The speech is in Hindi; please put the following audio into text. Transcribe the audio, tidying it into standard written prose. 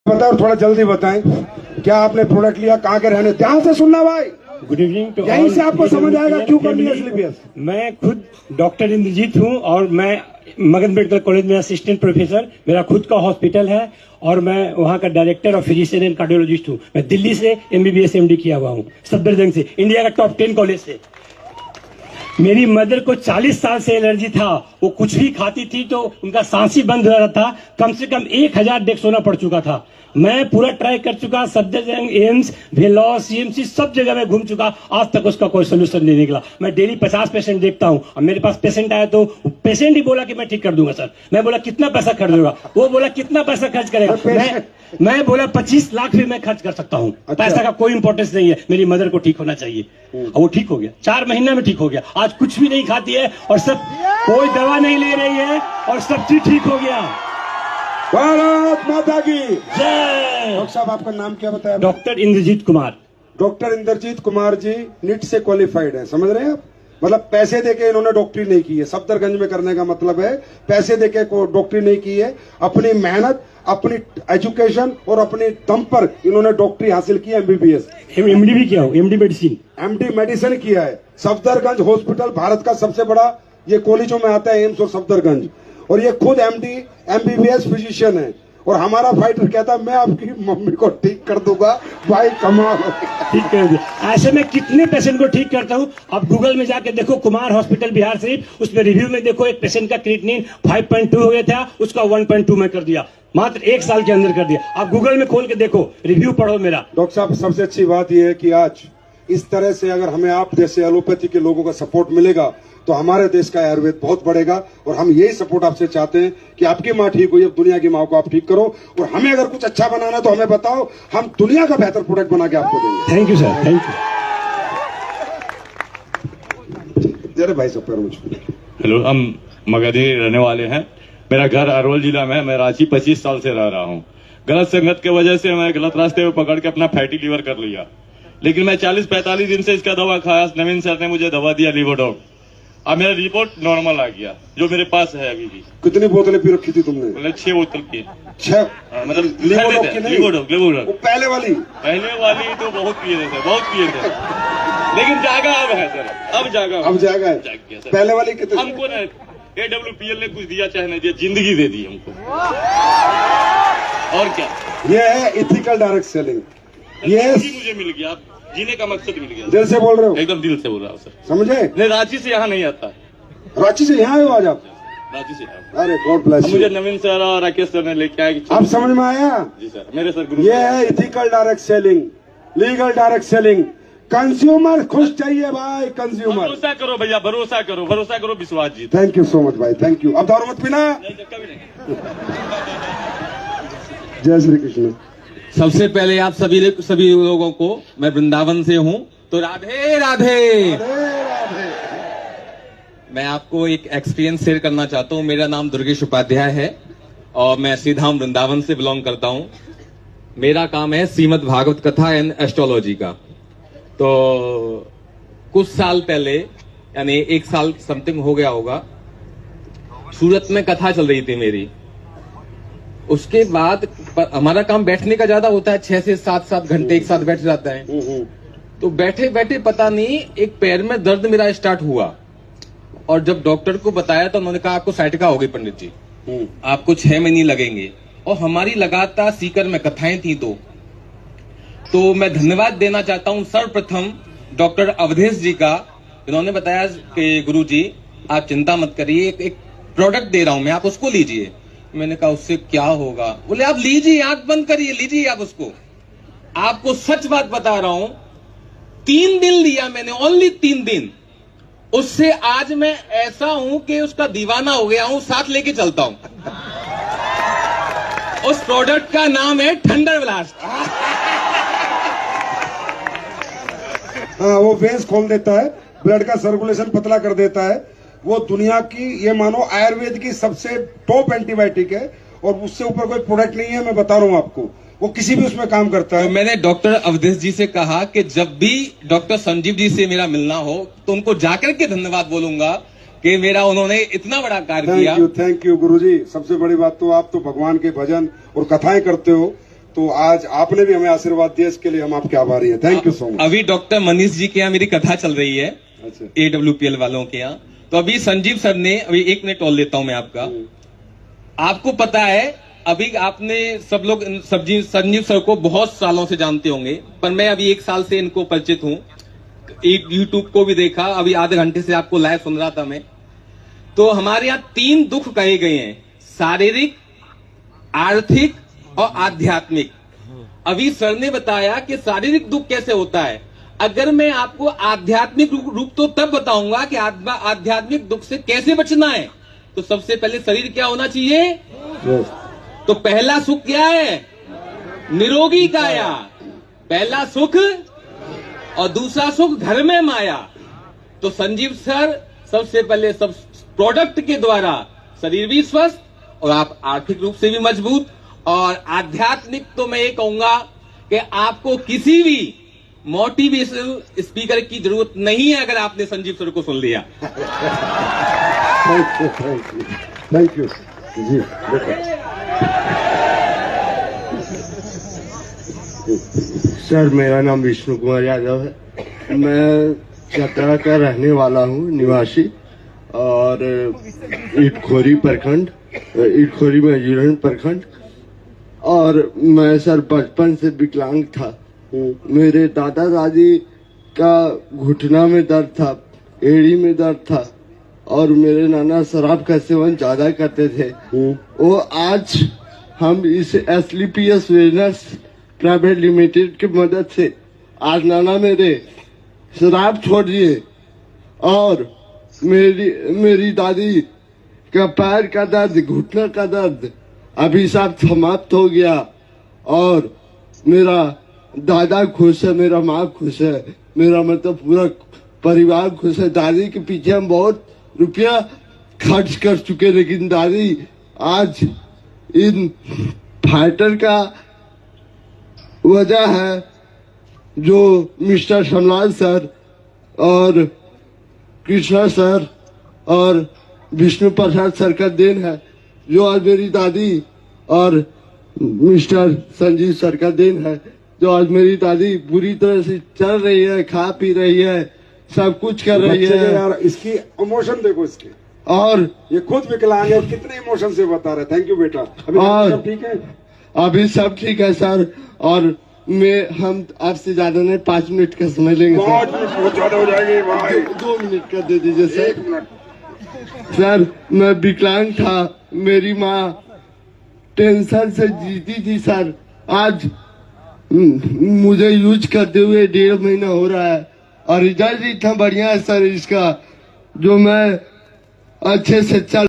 बताओ और थोड़ा जल्दी बताएं, क्या आपने प्रोडक्ट लिया, कहाँ के रहने? ध्यान से सुनना भाई, गुड इवनिंग टू यहीं से आपको समझ आएगा क्यों कर लिया स्लीपियस। मैं खुद डॉक्टर इंद्रजीत हूं और मैं मगध मेडिकल कॉलेज में असिस्टेंट प्रोफेसर, मेरा खुद का हॉस्पिटल है और मैं वहां का डायरेक्टर और फिजिशियन एंड कार्डियोलॉजिस्ट हूं। मैं दिल्ली से MBBS MD किया हुआ हूं, सफदरजंग से, इंडिया का टॉप 10 कॉलेज से। मेरी मदर को 40 साल से एलर्जी था, वो कुछ भी खाती थी तो उनका सांस ही बंद हो रहा था, कम से कम 1000 डेक्सोना पड़ चुका था। मैं पूरा ट्राई कर चुका, सफदरजंग, एम्स, भेलोर, CMC सब जगह मैं घूम चुका, आज तक उसका कोई सोल्यूशन नहीं निकला। मैं डेली 50 पेशेंट देखता हूं और मेरे पास पेशेंट आया तो पेशेंट ही बोला कि मैं ठीक कर दूंगा सर। मैं बोला कितना पैसा खर्च होगा, वो बोला कितना पैसा खर्च करेगा, मैं बोला 25 लाख भी मैं खर्च कर सकता हूँ। पैसा का कोई इंपॉर्टेंस नहीं है, मेरी मदर को ठीक होना चाहिए। और वो ठीक हो गया, 4 महीने में ठीक हो गया। आज कुछ भी नहीं खाती है और सब, कोई दवा नहीं ले रही है और सब चीज ठीक हो गया। भारत माता की जय। डॉक्टर साहब, आपका नाम क्या बताया? Doctor Indrajit Kumar. Doctor Indrajit Kumar ji NEET से क्वालिफाइड है, समझ रहे हैं आप? मतलब पैसे देके इन्होंने डॉक्टरी नहीं की है। सफदरगंज में करने का मतलब है पैसे देके डॉक्टरी नहीं की है, अपनी मेहनत, अपनी एजुकेशन और अपने दम पर इन्होंने डॉक्टरी हासिल की है। MBBS MD भी किया हूँ, MD मेडिसिन किया है। सफदरगंज हॉस्पिटल भारत का सबसे बड़ा ये कॉलेजों में आता है, एम्स और सफदरगंज। और ये खुद MD MBBS फिजिशियन है। और हमारा फाइटर कहता है मैं आपकी मम्मी को ठीक कर दूंगा। भाई कमाल, ठीक कर दिया। ऐसे में कितने पेशेंट को ठीक करता हूँ। आप गूगल में जाके देखो, कुमार हॉस्पिटल बिहार शरीफ, उसमें रिव्यू में देखो, एक पेशेंट का क्रिएटिनिन 5.2 हो गया था, उसका 1.2 में कर दिया, मात्र 1 साल के अंदर कर दिया। आप गूगल में खोल के देखो, रिव्यू पढ़ो मेरा। डॉक्टर साहब, सबसे अच्छी बात यह है कि आज इस तरह से अगर हमें आप जैसे एलोपैथी के लोगों का सपोर्ट मिलेगा तो हमारे देश का आयुर्वेद बहुत बढ़ेगा। और हम यही सपोर्ट आपसे चाहते हैं कि आपकी माँ ठीक हुई, अब दुनिया की माँ को आप ठीक करो। और हमें अगर कुछ अच्छा बनाना है तो हमें बताओ, हम दुनिया का बेहतर प्रोडक्ट बना के आपको देंगे। Thank you sir, thank you. जरा भाई सब पैर मुझको। हेलो, हम मगधी रहने वाले हैं। मेरा घर अरवल जिला में है। मैं रांची 25 साल से रह रहा हूँ। गलत संगत की वजह से मैं गलत रास्ते में पकड़ के अपना फैटी लीवर कर लिया, लेकिन मैं 40-45 दिन से इसका दवा खाया। नवीन सर ने मुझे दवा दिया लिवोडॉग। अब मेरा रिपोर्ट नॉर्मल आ गया, जो मेरे पास है अभी भी। कितनी बोतलें पी रखी थी तुमने? मतलब 6 बोतल की। 6? मतलब लिवोडॉग पहले वाली तो बहुत पिए थे, बहुत पिए थे, लेकिन जागा अब है सर, अब जागा है। पहले वाली कितनी? हमको ना AWPL ने कुछ दिया चाहे नहीं दिया, जिंदगी दे दी हमको, और क्या। ये है इथिकल डायरेक्ट सेलिंग। ये मुझे मिल गया, जीने का मकसद मिल गया। दिल से बोल रहे हो? एकदम दिल से बोल रहा हूँ सर। समझे? नहीं, रांची से यहाँ नहीं आता। रांची से यहाँ आए हो आज आप? रांची से। अरे गॉड ब्लेस यू। मुझे नवीन सर और राकेश सर ने लेके आए। आप समझ में आया? जी सर, मेरे सर गुरु। ये है ethical direct selling, legal direct selling. Consumer खुश चाहिए भाई, कंज्यूमर। भरोसा करो भैया, भरोसा करो, विश्वास जी। थैंक यू सो मच भाई, थैंक यू। अब दारू मत पीना। जय श्री कृष्ण। सबसे पहले आप सभी लोगों को, मैं वृंदावन से हूं, तो राधे राधे। मैं आपको एक एक्सपीरियंस शेयर करना चाहता हूं। मेरा नाम दुर्गेश उपाध्याय है और मैं सीधाम वृंदावन से बिलोंग करता हूं। मेरा काम है श्रीमद् भागवत कथा एंड एस्ट्रोलॉजी का। तो कुछ साल पहले, यानी 1 साल समथिंग हो गया होगा, सूरत में कथा चल रही थी मेरी। उसके बाद हमारा काम बैठने का ज्यादा होता है, 6 से 7 घंटे एक साथ बैठ जाता है। तो बैठे बैठे पता नहीं एक पैर में दर्द मेरा स्टार्ट हुआ, और जब डॉक्टर को बताया तो उन्होंने कहा आपको साइटिका हो गई पंडित जी, आपको 6 महीने लगेंगे। और हमारी लगातार सीकर में कथाएं थी। तो मैं धन्यवाद देना चाहता हूं सर्वप्रथम डॉक्टर अवधेश जी का। इन्होंने बताया कि गुरु जी आप चिंता मत करिए, एक प्रोडक्ट दे रहा हूं मैं, आप उसको लीजिए। मैंने कहा उससे क्या होगा? बोले आप लीजिए, आंख बंद करिए, लीजिए आप उसको। आपको सच बात बता रहा हूं, 3 दिन लिया मैंने, ओनली 3 दिन। उससे आज मैं ऐसा हूं कि उसका दीवाना हो गया हूं, साथ लेके चलता हूं। उस प्रोडक्ट का नाम है थंडर ब्लास्ट। हाँ, वो वेंस खोल देता है, ब्लड का सर्कुलेशन पतला कर देता है। वो दुनिया की, ये मानो आयुर्वेद की सबसे टॉप एंटीबायोटिक है, और उससे ऊपर कोई प्रोडक्ट नहीं है। मैं बता रहा हूँ आपको, वो किसी भी उसमें काम करता है। तो मैंने डॉक्टर अवधेश जी से कहा कि जब भी डॉक्टर संजीव जी से मेरा मिलना हो तो उनको जाकर के धन्यवाद बोलूंगा कि मेरा उन्होंने इतना बड़ा कार्य किया। थैंक यू गुरुजी। सबसे बड़ी बात तो आप तो भगवान के भजन और कथाएं करते हो, तो आज आपने भी हमें आशीर्वाद दिया, इसके लिए हम आपके आभारी हैं। Thank you so much. अभी डॉक्टर मनीष जी के यहाँ मेरी कथा चल रही है, अच्छा, AWPL वालों के यहाँ। तो अभी संजीव सर ने, अभी 1 मिनट और लेता हूं मैं आपका। आपको पता है, अभी आपने सब लोग संजीव सर को बहुत सालों से जानते होंगे, पर मैं अभी 1 साल से इनको परिचित हूं। यूट्यूब को भी देखा, अभी आधे घंटे से आपको लाइव सुन रहा था मैं। तो हमारे यहाँ 3 दुख कहे गए हैं, शारीरिक, आर्थिक और आध्यात्मिक। अभी सर ने बताया कि शारीरिक दुख कैसे होता है। अगर मैं आपको आध्यात्मिक रूप तो तब बताऊंगा कि आध्यात्मिक दुख से कैसे बचना है। तो सबसे पहले शरीर क्या होना चाहिए? तो पहला सुख क्या है? निरोगी काया, पहला सुख। और दूसरा सुख घर में माया। तो संजीव सर सबसे पहले सब प्रोडक्ट के द्वारा शरीर भी स्वस्थ और आप आर्थिक रूप से भी मजबूत, और आध्यात्मिक तो मैं ये कहूंगा कि आपको किसी भी मोटिवेशनल स्पीकर की जरूरत नहीं है अगर आपने संजीव सर को सुन लिया। Thank you ji. सर, मेरा नाम विष्णु कुमार यादव है। मैं चतरा का रहने वाला हूँ, निवासी, और इटखोरी प्रखंड, इटखोरी में जीरण प्रखंड। और मैं सर बचपन से विकलांग था। मेरे दादा दादी का घुटना में दर्द था, एड़ी में दर्द था, और मेरे नाना शराब का सेवन ज्यादा करते थे। वो आज हम इस SLPS वेलनेस प्राइवेट लिमिटेड की मदद से आज नाना मेरे शराब छोड़ दिए, और मेरी दादी का पैर का दर्द, घुटना का दर्द अभी सब समाप्त हो गया। और मेरा दादा खुश है, मेरा माँ खुश है, मेरा मतलब पूरा परिवार खुश है। दादी के पीछे हम बहुत रुपया खर्च कर चुके, लेकिन दादी आज इन फाइटर का वजह है जो मिस्टर शमलाल सर और कृष्णा सर और विष्णु प्रसाद सर का देन है, जो आज मेरी दादी और मिस्टर संजीव सर का देन है, जो आज मेरी दादी पूरी तरह से चल रही है, खा पी रही है, सब कुछ कर रही है। यार इसकी इमोशन देखो इसके, और ये खुद विकलांग है और कितने इमोशन से बता रहे। थैंक यू बेटा। अभी सब ठीक है? अभी सब ठीक है सर। और हम आपसे ज्यादा नहीं, 5 मिनट का समय लेंगे। 5 मिनट बहुत ज्यादा हो जाएगी भाई। 2 मिनट का दे दीजिए सर। 1 मिनट। सर, मैं विकलांग था, मेरी माँ टेंशन से जीती थी सर। आज मुझे यूज करते हुए 1.5 महीना हो रहा है, और रिजल्ट इतना बढ़िया है सर इसका, जो मैं अच्छे से चल